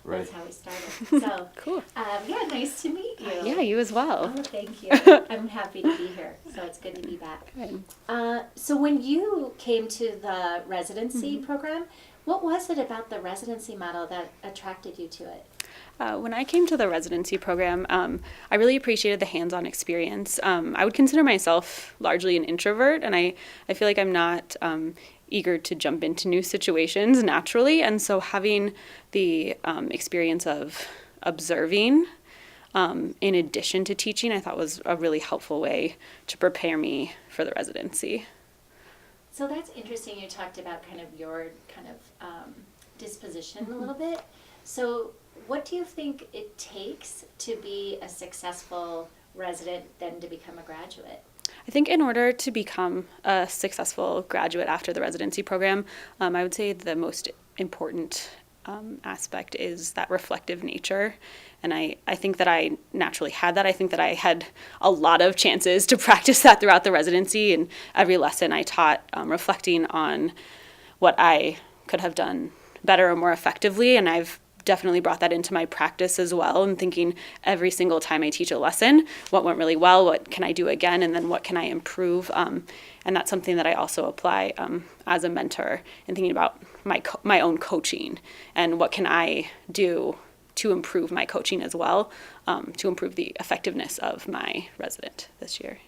Right. That's how we started. So, Cool. yeah, nice to meet you. Yeah, you as well. Oh, thank you. I'm happy to be here. So it's good to be back. Good. So when you came to the residency Mm-hmm. program, what was it about the residency model that attracted you to it? When I came to the residency program, I really appreciated the hands-on experience. I would consider myself largely an introvert, and I feel like I'm not eager to jump into new situations naturally. And so having the experience of observing in addition to teaching, I thought was a really helpful way to prepare me for the residency. So that's interesting. You talked about kind of your kind of disposition a little bit. So what do you think it takes to be a successful resident then to become a graduate? I think in order to become a successful graduate after the residency program, I would say the most important aspect is that reflective nature. And I think that I naturally had that. I think that I had a lot of chances to practice that throughout the residency. And every lesson I taught reflecting on what I could have done better or more effectively. And I've definitely brought that into my practice as well, and thinking every single time I teach a lesson, what went really well, what can I do again, and then what can I improve. And that's something that I also apply as a mentor in thinking about my own coaching and what can I do to improve my coaching as well, to improve the effectiveness of my resident this year.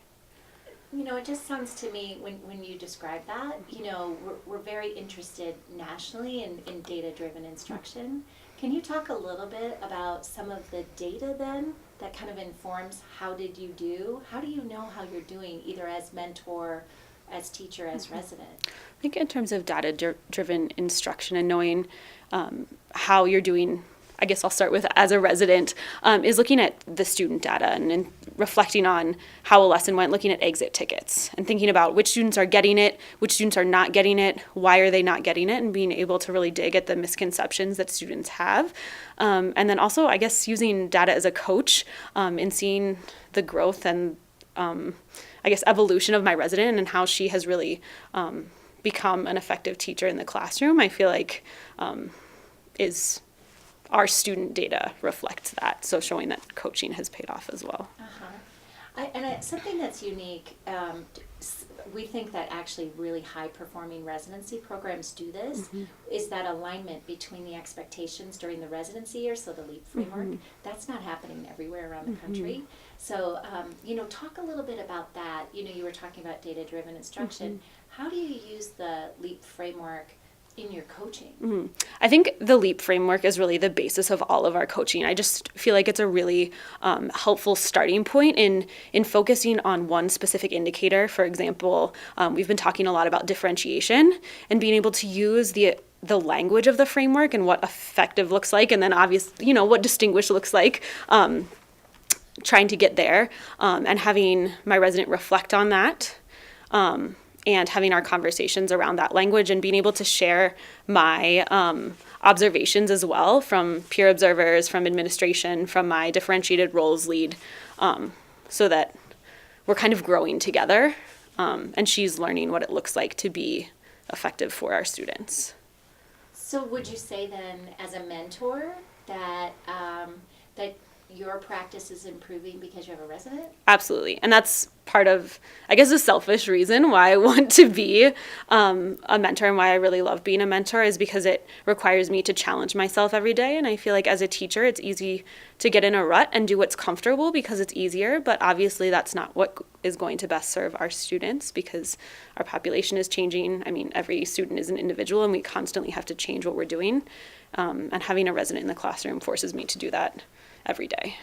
You know, it just sounds to me when you describe that, you know, we're very interested nationally in data-driven instruction. Can you talk a little bit about some of the data then that kind of informs how do you know how you're doing either as mentor, as teacher, as resident? I think in terms of data-driven instruction and knowing how you're doing, I guess I'll start with as a resident, is looking at the student data and reflecting on how a lesson went, looking at exit tickets and thinking about which students are getting it, which students are not getting it, why are they not getting it, and being able to really dig at the misconceptions that students have. And then also, I guess, using data as a coach in seeing the growth and, I guess, evolution of my resident and how she has really become an effective teacher in the classroom, I feel like is our student data reflects that, so showing that coaching has paid off as well. Something that's unique, we think that actually really high-performing residency programs do this, is that alignment between the expectations during the residency year, so the LEAP framework. That's not happening everywhere around the country. So, you know, talk a little bit about that. You know, you were talking about data-driven instruction. How do you use the LEAP framework in your coaching? I think the LEAP framework is really the basis of all of our coaching. I just feel like it's a really helpful starting point in focusing on one specific indicator. For example, we've been talking a lot about differentiation and being able to use the language of the framework and what effective looks like, and then obviously, you know, what distinguished looks like, trying to get there, and having my resident reflect on that. And having our conversations around that language and being able to share my observations as well from peer observers, from administration, from my differentiated roles lead, so that we're kind of growing together, and she's learning what it looks like to be effective for our students. So would you say then, as a mentor, that that your practice is improving because you have a resident? Absolutely. And that's part of, I guess, a selfish reason why I want to be a mentor and why I really love being a mentor is because it requires me to challenge myself every day. And I feel like as a teacher, it's easy to get in a rut and do what's comfortable because it's easier. But obviously, that's not what is going to best serve our students because our population is changing. I mean, every student is an individual and we constantly have to change what we're doing. And having a resident in the classroom forces me to do that every day.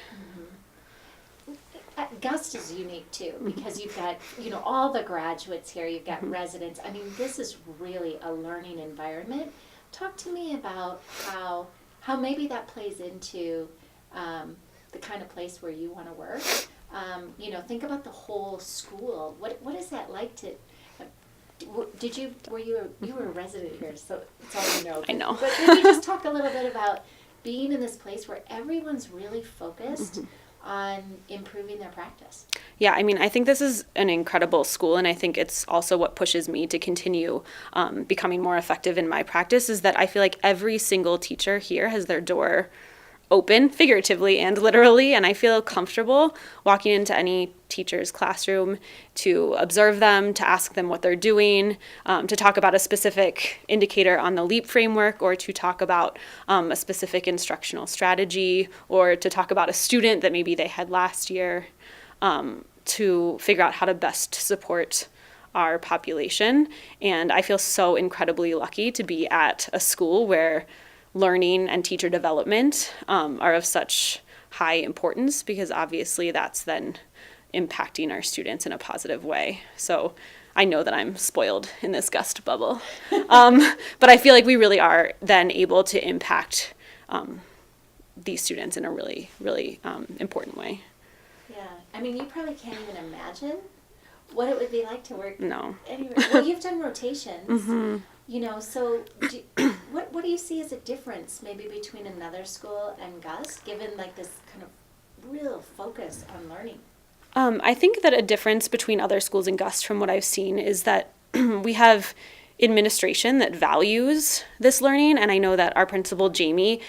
Gust is unique too because you've got, you know, all the graduates here, you've got residents. I mean, this is really a learning environment. Talk to me about how maybe that plays into the kind of place where you want to work. You know, think about the whole school. What is that like to? Were you a resident here? So it's all you know. I know. But maybe just talk a little bit about being in this place where everyone's really focused on improving their practice. Yeah, I mean, I think this is an incredible school, and I think it's also what pushes me to continue becoming more effective in my practice, is that I feel like every single teacher here has their door open, figuratively and literally, and I feel comfortable walking into any teacher's classroom to observe them, to ask them what they're doing, to talk about a specific indicator on the LEAP framework, or to talk about a specific instructional strategy, or to talk about a student that maybe they had last year, to figure out how to best support our population. And I feel so incredibly lucky to be at a school where learning and teacher development are of such high importance, because obviously that's then impacting our students in a positive way. So I know that I'm spoiled in this GUST bubble, but I feel like we really are then able to impact these students in a really, really important way. Yeah, I mean, you probably can't even imagine what it would be like to work anywhere. Well, you've done rotations. Mm-hmm. You know, so what do you see as a difference maybe between another school and GUST, given like this kind of real focus on learning? I think that a difference between other schools and GUST, from what I've seen, is that we have administration that values this learning, and I know that our principal, Jamie,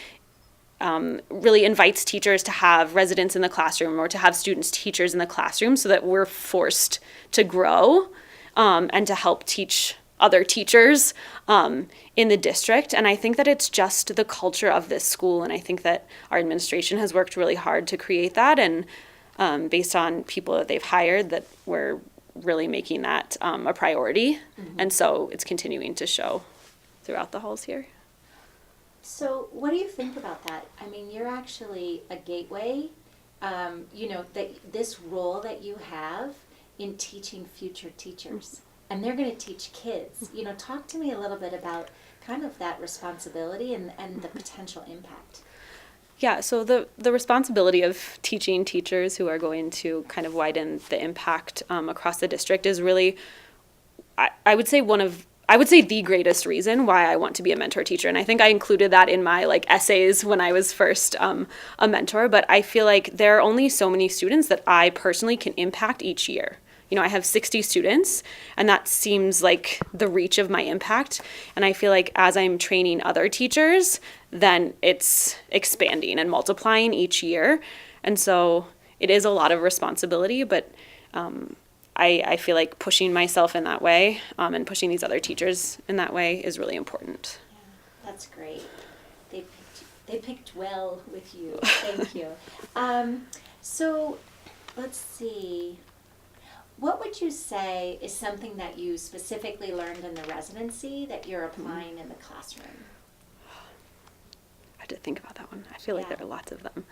really invites teachers to have residents in the classroom, or to have students teachers in the classroom, so that we're forced to grow and to help teach other teachers in the district. And I think that it's just the culture of this school, and I think that our administration has worked really hard to create that, and based on people that they've hired, that we're really making that a priority. Mm-hmm. And so it's continuing to show throughout the halls here. So what do you think about that? I mean, you're actually a gateway, you know, that this role that you have in teaching future teachers. And they're going to teach kids. You know, talk to me a little bit about kind of that responsibility and the potential impact. Yeah, so the responsibility of teaching teachers who are going to kind of widen the impact across the district is really, I would say the greatest reason why I want to be a mentor teacher. And I think I included that in my essays when I was first a mentor. But I feel like there are only so many students that I personally can impact each year. You know, I have 60 students, and that seems like the reach of my impact. And I feel like as I'm training other teachers, then it's expanding and multiplying each year. And so it is a lot of responsibility, but I feel like pushing myself in that way and pushing these other teachers in that way is really important. Yeah, that's great. They picked well with you. Thank you. So let's see. What would you say is something that you specifically learned in the residency that you're applying in the classroom? I had to think about that one. I feel like there are lots of them.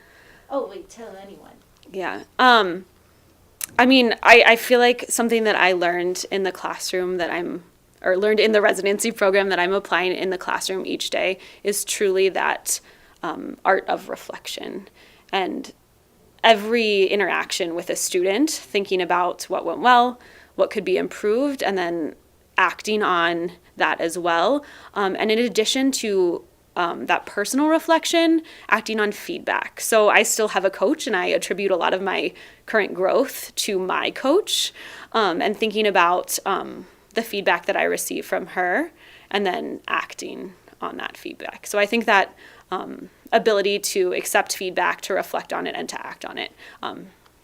Oh, wait, tell anyone. Yeah. I mean, I feel like something that I learned in the classroom learned in the residency program that I'm applying in the classroom each day is truly that art of reflection. And every interaction with a student, thinking about what went well, what could be improved, and then acting on that as well. And in addition to that personal reflection, acting on feedback. So I still have a coach, and I attribute a lot of my current growth to my coach, and thinking about the feedback that I receive from her, and then acting on that feedback. So I think that ability to accept feedback, to reflect on it, and to act on it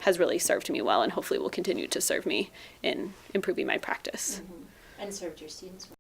has really served me well, and hopefully will continue to serve me in improving my practice. Mm-hmm. And served your students well.